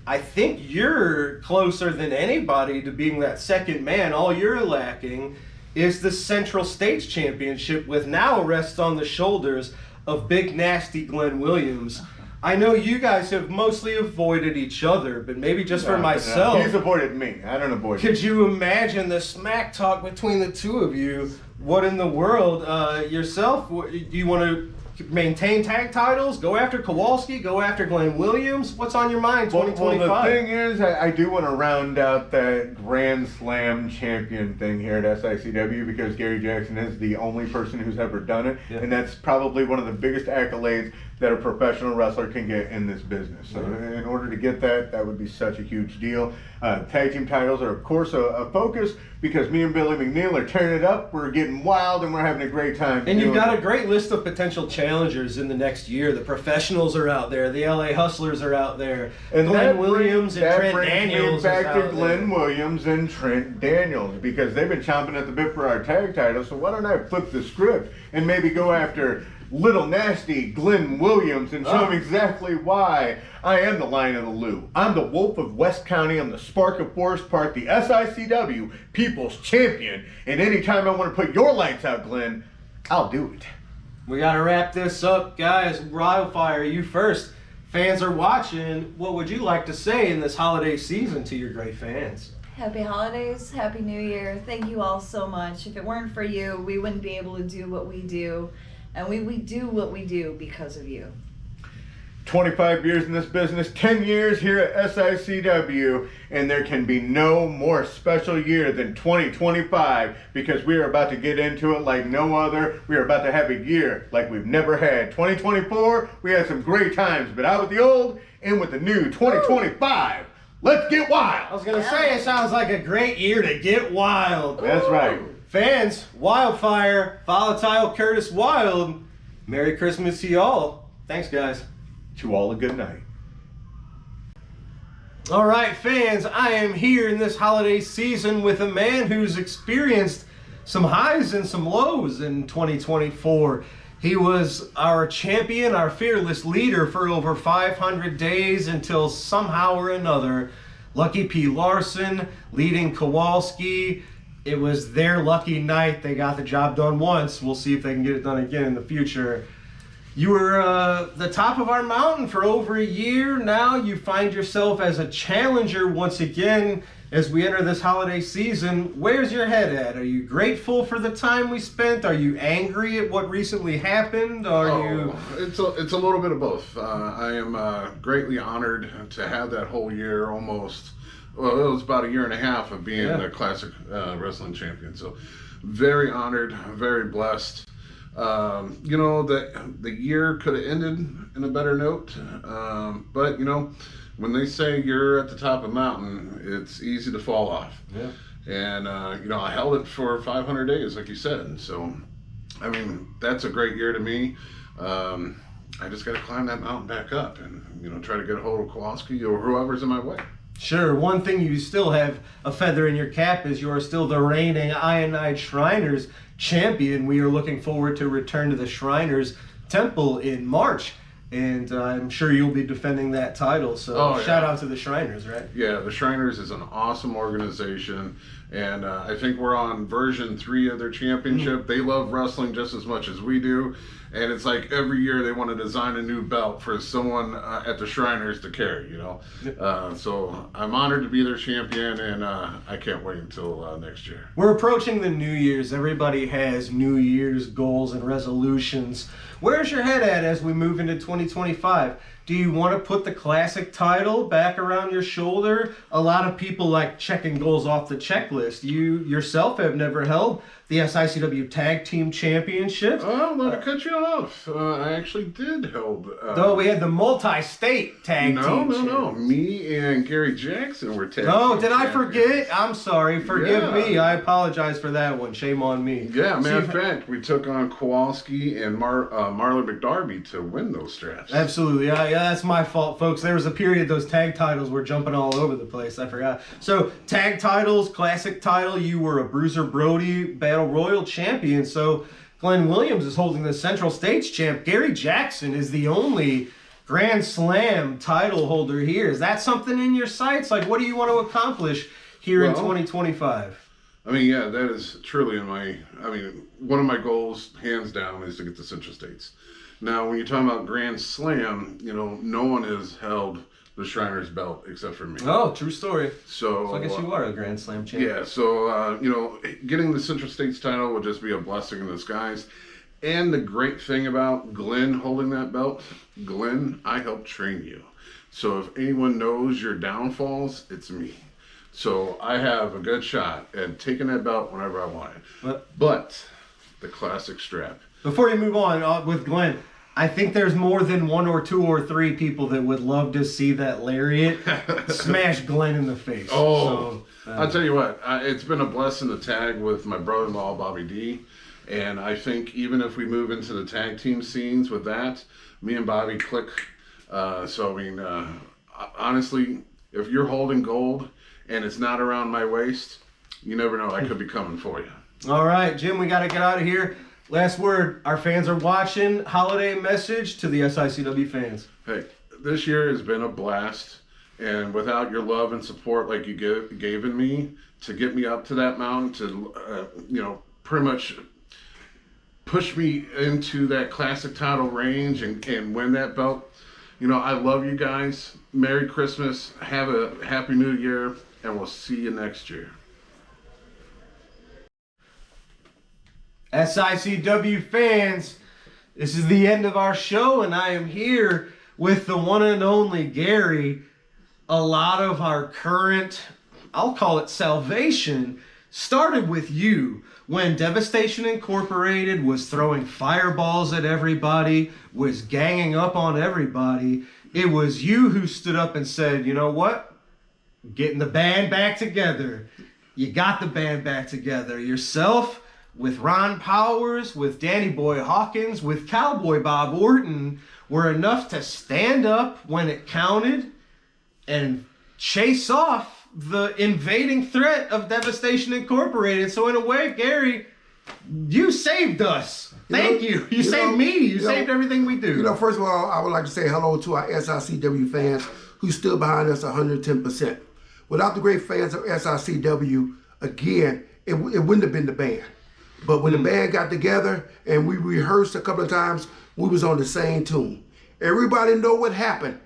I think you're closer than anybody to being that second man. All you're lacking is the Central States Championship, with now rests on the shoulders of Big Nasty Glenn Williams. I know you guys have mostly avoided each other, but maybe just for myself. He's avoided me. I don't avoid Could you imagine the smack talk between the two of you? What in the world? Yourself, do you want to maintain tag titles? Go after Kowalski? Go after Glenn Williams? What's on your mind 2025? Well, the thing is, I do want to round out that Grand Slam champion thing here at SICW because Gary Jackson is the only person who's ever done it. Yeah. And that's probably one of the biggest accolades that a professional wrestler can get in this business. So in order to get that would be such a huge deal. Tag team titles are, of course, a focus because me and Billy McNeil are tearing it up. We're getting wild and we're having a great time. And you've got a great list of potential challengers in the next year. The professionals are out there. The LA Hustlers are out there. And Glenn Williams and Trent Daniels. Back to Glenn Williams and Trent Daniels because they've been chomping at the bit for our tag titles. So why don't I flip the script and maybe go after Little Nasty Glenn Williams and show him exactly why I am the Lion of the Lou. I'm the Wolf of West County. I'm the Spark of Forest Park, the SICW People's Champion. And anytime I want to put your lights out, Glenn, I'll do it. We got to wrap this up, guys. Wildfire, you first. Fans are watching. What would you like to say in this holiday season to your great fans? Happy holidays, Happy New Year. Thank you all so much. If it weren't for you, we wouldn't be able to do what we do. And we do what we do because of you. 25 years in this business, 10 years here at SICW, and there can be no more special year than 2025 because we are about to get into it like no other. We are about to have a year like we've never had. 2024, we had some great times, but out with the old, in with the new 2025. Let's get wild. I was going to say, it sounds like a great year to get wild. That's right. Fans, Wildfire, Volatile Curtis Wild, Merry Christmas to y'all. Thanks, guys. To all a good night. All right, fans, I am here in this holiday season with a man who's experienced some highs and some lows in 2024. He was our champion, our fearless leader for over 500 days until somehow or another, Lucky P. Larson leading Kowalski. It was their lucky night. They got the job done once. We'll see if they can get it done again in the future. You were the top of our mountain for over a year. Now you find yourself as a challenger once again as we enter this holiday season. Where's your head at? Are you grateful for the time we spent? Are you angry at what recently happened? It's a little bit of both. I am greatly honored to have that whole year almost. Well, it was about a year and a half of being the classic wrestling champion. So very honored, very blessed. The year could have ended in a better note, but when they say you're at the top of a mountain, it's easy to fall off. Yeah. And I held it for 500 days, like you said. So, I mean, that's a great year to me. I just got to climb that mountain back up and try to get a hold of Kowalski or whoever's in my way. Sure. One thing you still have a feather in your cap is you are still the reigning Ionide Shriners champion. We are looking forward to return to the Shriners Temple in March, and I'm sure you'll be defending that title. So shout out to the Shriners, right? Yeah, the Shriners is an awesome organization, and I think we're on version 3 of their championship. They love wrestling just as much as we do. And it's like every year they want to design a new belt for someone at the Shriners to carry, So I'm honored to be their champion, and I can't wait until next year. We're approaching the New Year's. Everybody has New Year's goals and resolutions. Where's your head at as we move into 2025? Do you want to put the classic title back around your shoulder? A lot of people like checking goals off the checklist. You yourself have never held the SICW Tag Team Championship. Oh, let me cut you off. I actually did hold. Though we had the multi-state tag team. No. Me and Gary Jackson were tag Oh, team did I champions. forget? I'm sorry. Forgive me. I apologize for that one. Shame on me. Yeah, matter of fact, we took on Kowalski and Marlon McDarby to win those straps. Absolutely. Yeah, that's my fault, folks. There was a period those tag titles were jumping all over the place. I forgot. So, tag titles, classic title, you were a Bruiser Brody Battle Royal champion. So, Glenn Williams is holding the Central States champ. Gary Jackson is the only Grand Slam title holder here. Is that something in your sights? Like, what do you want to accomplish here in 2025? I mean, yeah, that is truly one of my goals, hands down, is to get the Central States. Now, when you're talking about Grand Slam, no one has held the Shriners belt except for me. Oh, true story. So I guess you are a Grand Slam champion. Yeah, so, getting the Central States title would just be a blessing in disguise. And the great thing about Glenn holding that belt, Glenn, I helped train you. So if anyone knows your downfalls, it's me. So I have a good shot at taking that belt whenever I want it. But the classic strap. Before you move on with Glenn, I think there's more than 1 or 2 or 3 people that would love to see that lariat smash Glenn in the face. Oh, so, I'll tell you what, it's been a blessing to tag with my brother-in-law, Bobby D. And I think even if we move into the tag team scenes with that, me and Bobby click. Honestly, if you're holding gold and it's not around my waist, you never know, I could be coming for you. All right, Jim, we got to get out of here. Last word, our fans are watching. Holiday message to the SICW fans. Hey, this year has been a blast. And without your love and support like you given me to get me up to that mountain, to, pretty much push me into that classic title range and win that belt. I love you guys. Merry Christmas. Have a Happy New Year. And we'll see you next year. SICW fans, this is the end of our show, and I am here with the one and only Gary, a lot of our current, I'll call it salvation, started with you. When Devastation Incorporated was throwing fireballs at everybody, was ganging up on everybody, it was you who stood up and said, you know what? Getting the band back together. You got the band back together. Yourself, with Ron Powers, with Danny Boy Hawkins, with Cowboy Bob Orton, were enough to stand up when it counted and chase off the invading threat of Devastation Incorporated. So in a way, Gary, you saved us. Thank you. You saved me. You saved everything we do. First of all, I would like to say hello to our SICW fans who stood behind us 110%. Without the great fans of SICW, again, it wouldn't have been the band. But when the band got together and we rehearsed a couple of times, we was on the same tune. Everybody know what happened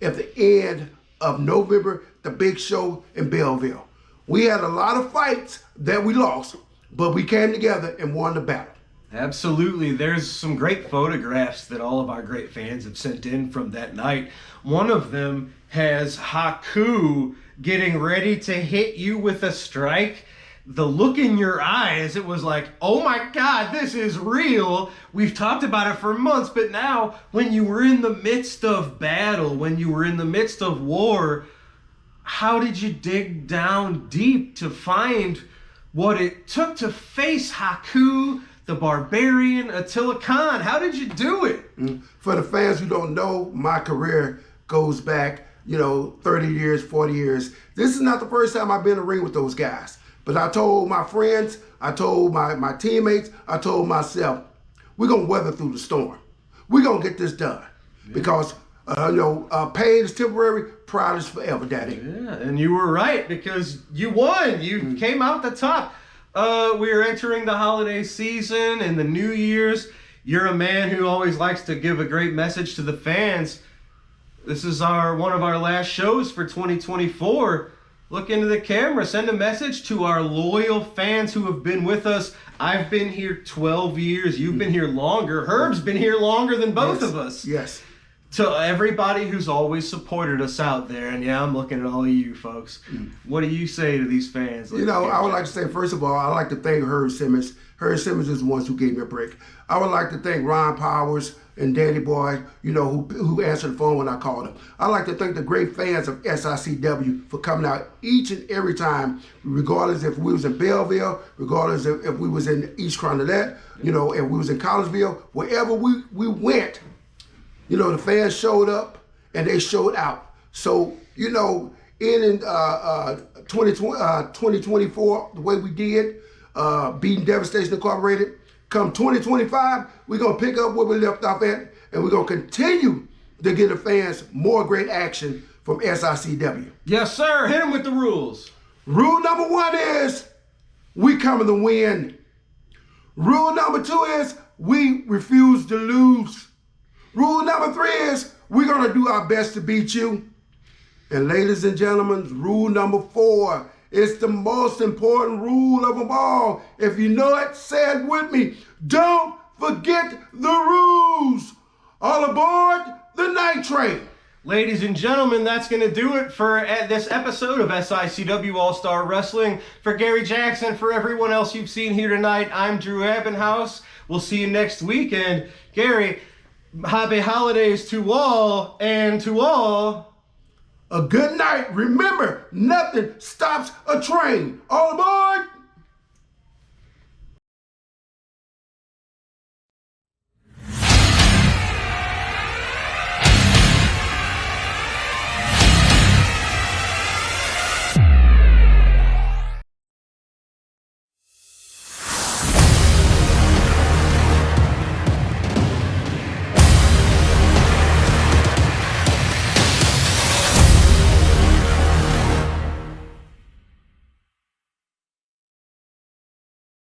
at the end of November, the big show in Belleville. We had a lot of fights that we lost, but we came together and won the battle. Absolutely. There's some great photographs that all of our great fans have sent in from that night. One of them has Haku getting ready to hit you with a strike. The look in your eyes, it was like, oh my God, this is real. We've talked about it for months, but now when you were in the midst of battle, when you were in the midst of war, how did you dig down deep to find what it took to face Haku, the Barbarian, Attila Khan? How did you do it? For the fans who don't know, my career goes back, 30 years, 40 years. This is not the first time I've been in the ring with those guys. But I told my friends, I told my teammates, I told myself, we're going to weather through the storm. We're going to get this done. Yeah. Because, pain is temporary, pride is forever, Daddy. Yeah, and you were right because you won. You came out the top. We are entering the holiday season and the New Year's. You're a man who always likes to give a great message to the fans. This is one of our last shows for 2024. Look into the camera, send a message to our loyal fans who have been with us. I've been here 12 years, you've been here longer. Herb's been here longer than both of us. Yes. To everybody who's always supported us out there, and yeah, I'm looking at all of you folks. What do you say to these fans? I would like to say, first of all, I'd like to thank Herb Simmons. Herb Simmons is the ones who gave me a break. I would like to thank Ron Powers and Danny Boy, who answered the phone when I called him. I'd like to thank the great fans of SICW for coming out each and every time, regardless if we was in Belleville, regardless if we was in East Crononette, if we was in Collegeville, wherever we went, the fans showed up and they showed out. So, in 2024, the way we did, beating Devastation Incorporated, come 2025, we're going to pick up where we left off at, and we're going to continue to give the fans more great action from SICW. Yes, sir. Hit them with the rules. Rule number 1 is we coming to win. Rule number 2 is we refuse to lose. Rule number 3 is we're going to do our best to beat you. And ladies and gentlemen, rule number 4 is the most important rule of them all. If you know it, say it with me. Don't forget the rules. All aboard the night train. Ladies and gentlemen, that's going to do it for this episode of SICW All-Star Wrestling. For Gary Jackson, for everyone else you've seen here tonight, I'm Drew Ebenhaus. We'll see you next week. And Gary, happy holidays to all, and to all, a good night. Remember, nothing stops a train. All aboard